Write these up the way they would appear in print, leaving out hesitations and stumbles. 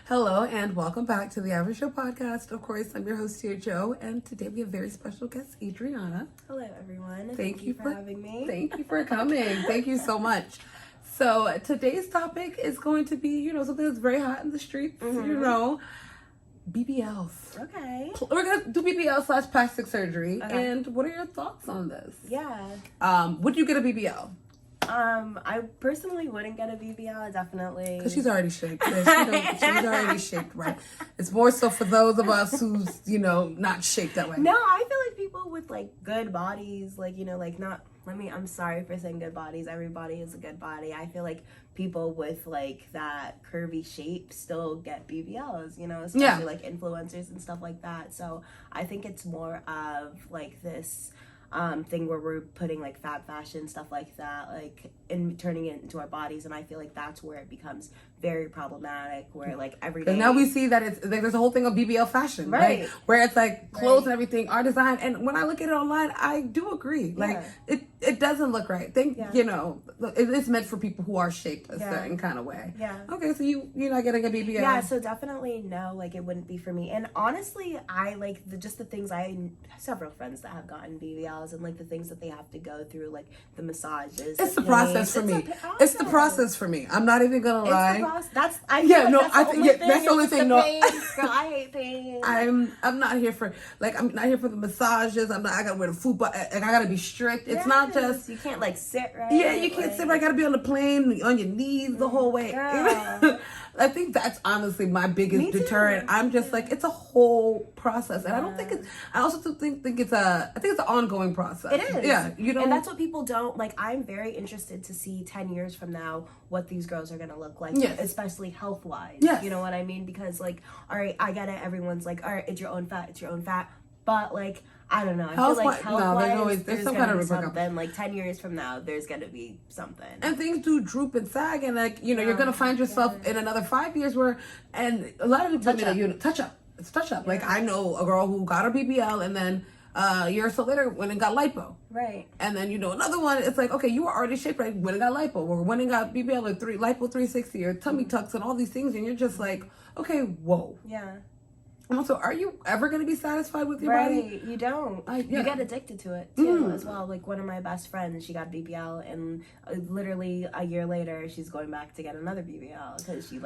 Hello and welcome back to the Average Show podcast. Of course, I'm your host here, Joe, and today we have very special guest, Adriana. Hello, everyone. Thank you for having me. Thank you for coming. Thank you so much. So today's topic is going to be, something that's very hot in the streets, BBLs. Okay. We're going to do BBL / plastic surgery. Okay. And what are your thoughts on this? Yeah. Would you get a BBL? I personally wouldn't get a BBL, definitely. Because she's already shaped. She's already shaped, right? It's more so for those of us who's, not shaped that way. No, I feel like people with, good bodies, I'm sorry for saying good bodies. Every body is a good body. I feel like people with, that curvy shape still get BBLs, especially, influencers and stuff like that. So I think it's more of, this thing where we're putting fat fashion, stuff like that, and turning it into our bodies. And I feel like that's where it becomes very problematic, where every day. And now we see that it's there's a whole thing of BBL fashion, right? Where it's clothes and everything are designed. And when I look at it online, I do agree. It doesn't look right. It's meant for people who are shaped a certain kind of way. Yeah. Okay, so you're not getting a BBL. Yeah, so definitely no, it wouldn't be for me. And honestly, I just the things I have several friends that have gotten BBLs and the things that they have to go through, the massages. It's the process for me. It's the process for me. I'm not even gonna lie. That's the only thing. No, girl, I hate pain. I'm not here for I'm not here for the massages. I gotta wear the fupa. I gotta be strict. It's not just you can't sit right. Yeah, you can't sit right. I gotta be on the plane on your knees the whole way. I think that's honestly my biggest deterrent. I'm just it's a whole process, and I don't think it's. I also think it's I think it's an ongoing process. It is. Yeah, and that's what people don't I'm very interested to see 10 years from now what these girls are gonna look like, especially health wise. Yes. You know what I mean? Because all right, I get it. Everyone's all right, it's your own fat. It's your own fat. But I don't know. I feel like health-wise, there's some kind of something. 10 years from now, there's gonna be something. And things do droop and sag, and you're gonna find yourself in another 5 years and a lot of people tell me touch up. It's touch up. Yeah. I know a girl who got her BBL and then a year or so later went and got lipo. Right. And then another one. It's okay, you were already shaped. Went and got lipo, or went and got BBL or lipo 360 or tummy tucks and all these things, and you're just okay, whoa. Yeah. And also, are you ever going to be satisfied with your body? You don't. You get addicted to it, too, as well. One of my best friends, she got BBL, and literally a year later, she's going back to get another BBL because she,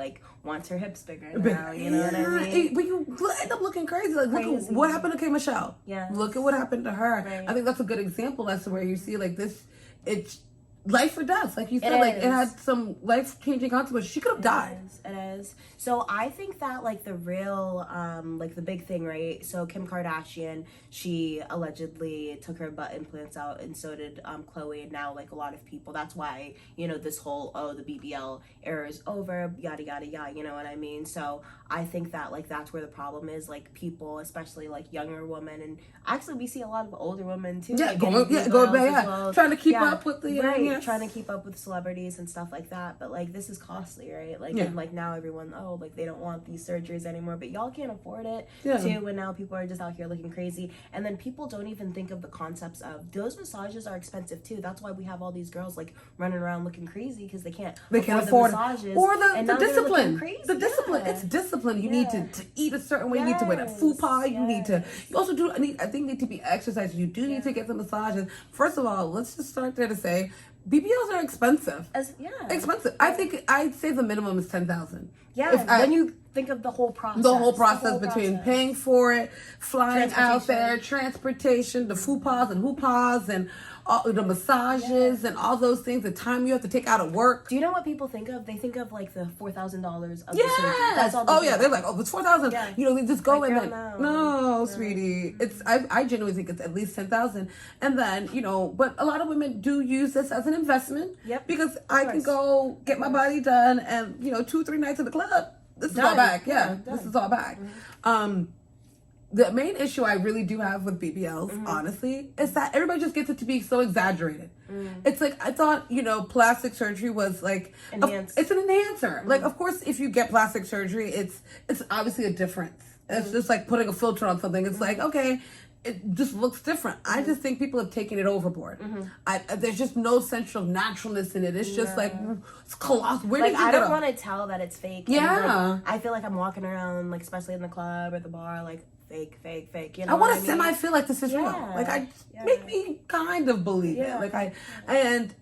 wants her hips bigger now, you know what I mean? But you end up looking crazy. Look at what happened to K. Michelle. Yeah. Look at what happened to her. Right. I think that's a good example as to where you see, this, it's life or death. Like you said, it had some life-changing consequences. She could have died. It is. So I think that the real the big thing, right? So Kim Kardashian, she allegedly took her butt implants out, and so did Khloe, and now a lot of people. That's why this whole the BBL era is over, yada yada yada. You know what I mean? So I think that that's where the problem is. People, especially younger women, and actually we see a lot of older women too. Yeah, trying to keep up with the trying to keep up with celebrities and stuff like that. But this is costly, right? And now everyone they don't want these surgeries anymore, but y'all can't afford it too. And now people are just out here looking crazy, and then people don't even think of the concepts of those massages are expensive too. That's why we have all these girls running around looking crazy because they can't afford the massages or the discipline. The discipline. Yeah. It's discipline. You need to eat a certain way. You need to wear that fupa. You need to. You also do. I think need to be exercise. You do need to get the massages. First of all, let's just start there to say BBLs are expensive. Expensive. I think I'd say the minimum is $10,000. Yeah. When you think of the whole process. The whole process between paying for it, flying out there, transportation, the fupas and hoopas, and all the massages and all those things, the time you have to take out of work. Do you know what people think of? They think of the $4,000 of the surgery. That's all they're it's $4,000. Yeah. They just go and then no, sweetie. It's I genuinely think it's at least $10,000. And then, but a lot of women do use this as an investment. Yep. Because I can go get my body done and 2-3 nights at the club. This is all back. This is all back. The main issue I really do have with BBLs, honestly, is that everybody just gets it to be so exaggerated. It's I thought, plastic surgery was it's an enhancer. Of course, if you get plastic surgery, it's obviously a difference. It's just putting a filter on something. It's okay, it just looks different. I just think people have taken it overboard. There's just no sense of naturalness in it. It's just like, it's colossal. Where like, did you I get don't up? want to tell that it's fake. Yeah. And, like, I feel like I'm walking around, like, especially in the club or the bar, like, fake, you know. I want to mean? semi-feel like this is real. Like, make me kind of believe it. Like,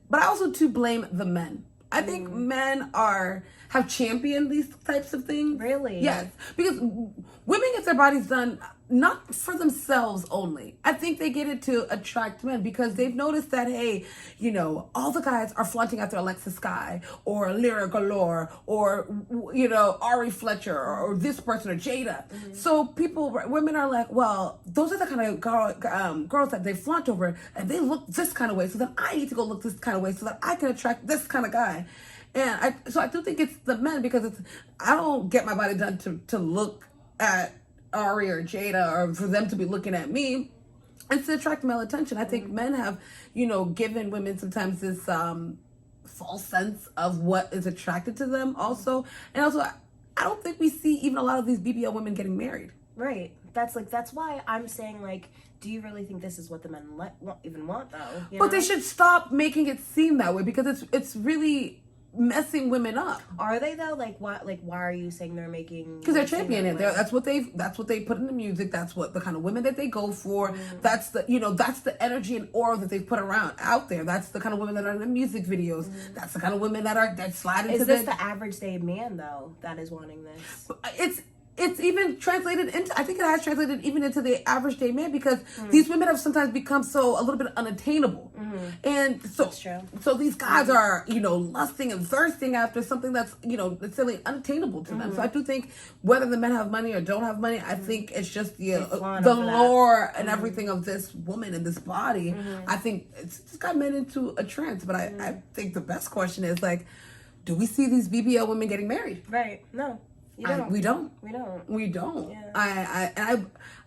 but I also too blame the men. I think men have championed these types of things. Really? Yes. Because women get their bodies done not for themselves only. I think they get it to attract men because they've noticed that, hey, you know, all the guys are flaunting out their Alexa Sky or Lyra Galore or, you know, Ari Fletcher or this person or Jada. So women are like, well, those are the kind of girls that they flaunt over and they look this kind of way. So then I need to go look this kind of way so that I can attract this kind of guy. And I do think it's the men because I don't get my body done to look at Ari or Jada or for them to be looking at me and to attract male attention. I think men have, you know, given women sometimes this false sense of what is attracted to them also. And also, I don't think we see even a lot of these BBL women getting married. Right. That's why I'm saying, like, do you really think this is what the men even want, though? But they should stop making it seem that way because it's really messing women up. Are they though? Like what? Like why are you saying they're making? Because they're championing it. That's what they put in the music. That's what the kind of women that they go for. That's the energy and aura that they put out there. That's the kind of women that are in the music videos. That's the kind of women that slide into. Is this the average day man though that is wanting this? It's even translated into, I think it has translated even into the average day man because these women have sometimes become a little bit unattainable. And so, that's true. So these guys are, you know, lusting and thirsting after something that's, you know, necessarily unattainable to them. So I do think whether the men have money or don't have money, I think it's just the lure and everything of this woman and this body. I think it's just got men into a trance. But I think the best question is like, do we see these BBL women getting married? Right. No. We don't. Yeah.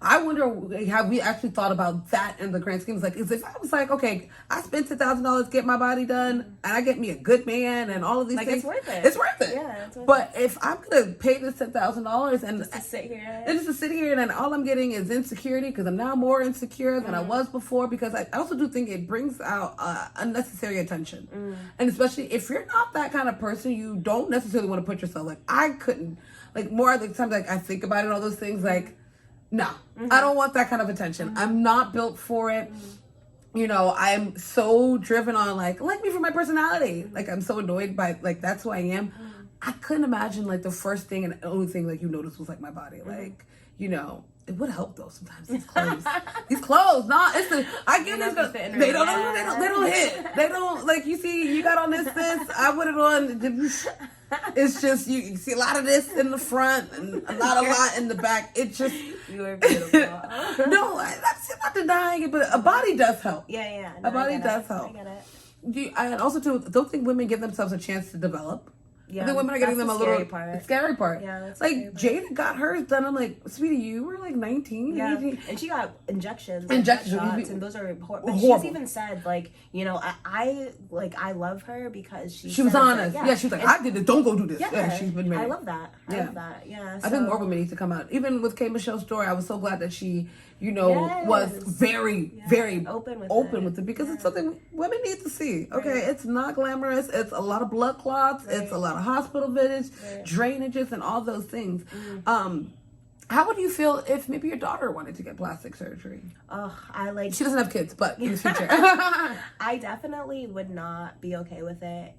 I wonder, have we actually thought about that in the grand scheme? Like, if I was like, okay, I spent $10,000 to get my body done, and I get me a good man, and all of these things, it's worth it. It's worth it. Yeah, it's worth but if I'm gonna pay this $10,000 and just to sit here, and then all I'm getting is insecurity because I'm now more insecure than I was before. Because I also do think it brings out unnecessary attention, and especially if you're not that kind of person, you don't necessarily want to put yourself like I couldn't. Like more of the times, like I think about it, all those things. Like, no, I don't want that kind of attention. I'm not built for it. You know, I'm so driven on like me for my personality. Like I'm so annoyed by like that's who I am. I couldn't imagine like the first thing and the only thing like you noticed was like my body. Like, you know, it would help though sometimes. These clothes, I get this. They don't hit. They don't like you see. You got on this. I put it on. It's just you see a lot of this in the front and a lot in the back. It just you are beautiful. No, that's not denying it, but a body does help. Yeah. No, a body does help. I get it. And also too, don't think women give themselves a chance to develop. Yeah, I think women are getting them a little scary part. Yeah, that's like Jada got hers done. I'm like, sweetie, you were like 19. Yeah, 18. And she got injections, shots, and those are important. But she's even said like, you know, I love her because she was honest. Yeah, she was like, I did this. Don't go do this. Yeah, she's been married. I love that. I love that. Yeah, so. I think more women need to come out. Even with K. Michelle's story, I was so glad that she, you know, was very open with it because it's something women need to see. Okay, it's not glamorous. It's a lot of blood clots. It's a lot of hospital visits, drainages, and all those things. How would you feel if maybe your daughter wanted to get plastic surgery? She doesn't have kids, but in the future. I definitely would not be okay with it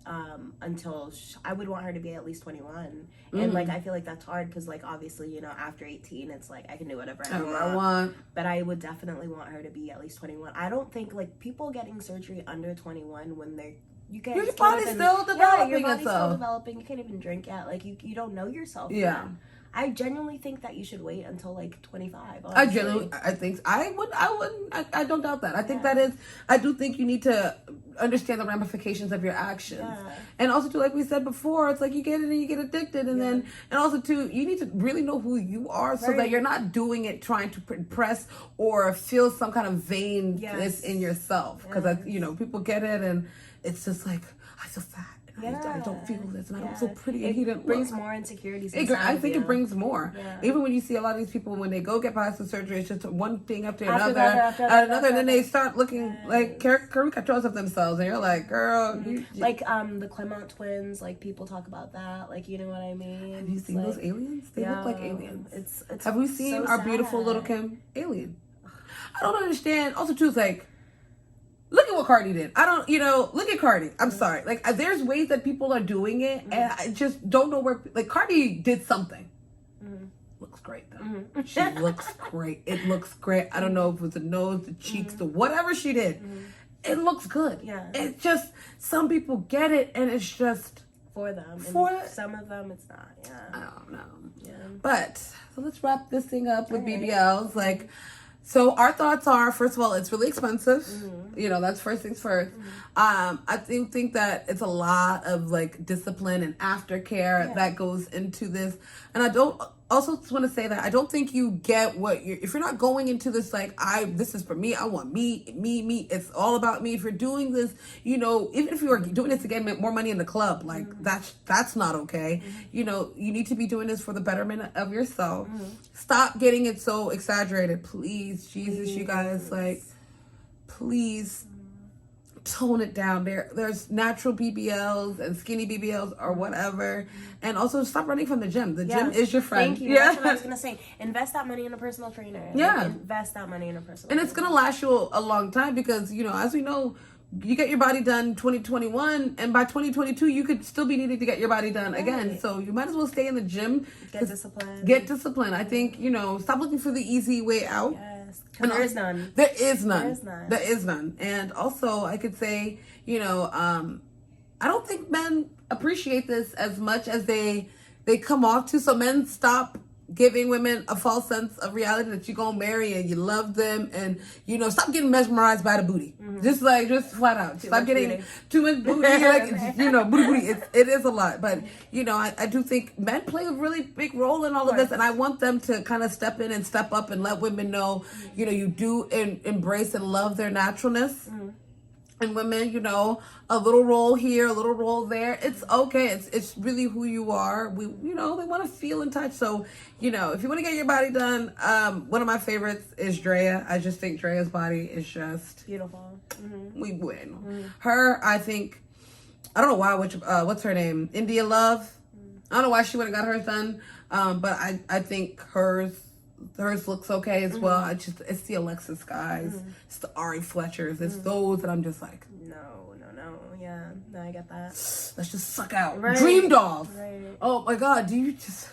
until I would want her to be at least 21. And like I feel like that's hard because like obviously, you know, after 18 it's like I can do whatever I want. But I would definitely want her to be at least 21. I don't think like people getting surgery under 21 when they're your body's still developing itself. You can't even drink yet. Like you don't know yourself. Yeah. I genuinely think that you should wait until like 25. Honestly. I don't doubt that. I think that is, I do think you need to understand the ramifications of your actions. Yeah. And also too, like we said before, it's like you get it and you get addicted. And also too, you need to really know who you are so that you're not doing it trying to impress or feel some kind of vainness in yourself. Because, you know, people get it and it's just like, I feel fat. I don't feel this, and I don't feel pretty, and he didn't brings look. more insecurities. I think it brings more. Yeah. Even when you see a lot of these people, when they go get plastic surgery, it's just one thing after After another, that, and then they start looking like caricatures of themselves, and you're like, girl, like the Clement twins, like people talk about that, like, you know what I mean? Have you seen those aliens? They look like aliens. It's Have we seen our beautiful little Kim alien? I don't understand. Also, too, it's like, look at what Cardi did. I don't, look at Cardi. I'm sorry. Like, there's ways that people are doing it, and I just don't know where, like, Cardi did something. Looks great, though. She looks great. It looks great. I don't know if it was the nose, the cheeks, the whatever she did. It looks good. Yeah. It's just, some people get it, and it's just... For them. Some of them, it's not. Yeah. I don't know. Yeah. But, so let's wrap this thing up with BBLs. Like... So our thoughts are, first of all, it's really expensive. That's first things first. I think that it's a lot of like discipline and aftercare that goes into this. And I don't also want to say that I don't think you get if you're not going into this like, this is for me, I want me, it's all about me. If you're doing this, even if you are doing this to get more money in the club, like that's not okay. You need to be doing this for the betterment of yourself. Stop getting it so exaggerated, please. Jesus, you guys, like, please tone it down. There's natural BBLs and skinny BBLs or whatever. And also stop running from the gym. The gym is your friend. Thank you. That's what I was gonna say. Invest that money in a personal trainer. Yeah. Invest that money in a personal trainer. And it's gonna last you a long time because, as we know, you get your body done 2021, and by 2022 you could still be needing to get your body done again. So you might as well stay in the gym. Get discipline. I think, stop looking for the easy way out. Yes. And there is none. There is none. And also I could say, I don't think men appreciate this as much as they come off to. So men, stop giving women a false sense of reality that you're gonna marry and you love them, and stop getting mesmerized by the booty. Just flat out, stop getting too much booty. Booty. It is a lot, but I do think men play a really big role in all of this, and I want them to kind of step in and step up and let women know, you do embrace and love their naturalness. And women, a little roll here, a little roll there. It's okay. It's really who you are. They want to feel in touch. So, if you want to get your body done, one of my favorites is Drea. I just think Drea's body is just beautiful. Muy bueno. Her, I think, I don't know why, what's her name? India Love. I don't know why she went and got hers done. But I think hers looks okay as well. It's the Alexis guys, it's the Ari Fletchers, it's those that I'm just like, no, yeah, no, I get that. Let's just suck out. Dream dolls. Oh my God, do you just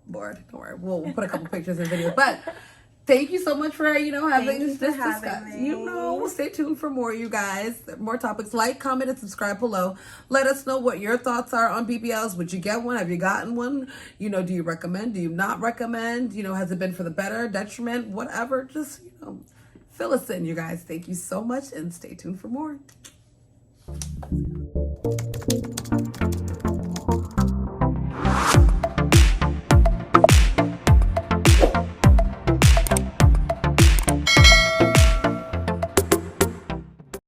bored? Don't worry, we'll put a couple pictures and videos. But thank you so much for having this discussion. Stay tuned for more, you guys. More topics. Like, comment, and subscribe below. Let us know what your thoughts are on BBLs. Would you get one? Have you gotten one? Do you recommend? Do you not recommend? Has it been for the better, detriment, whatever? Just fill us in, you guys. Thank you so much, and stay tuned for more.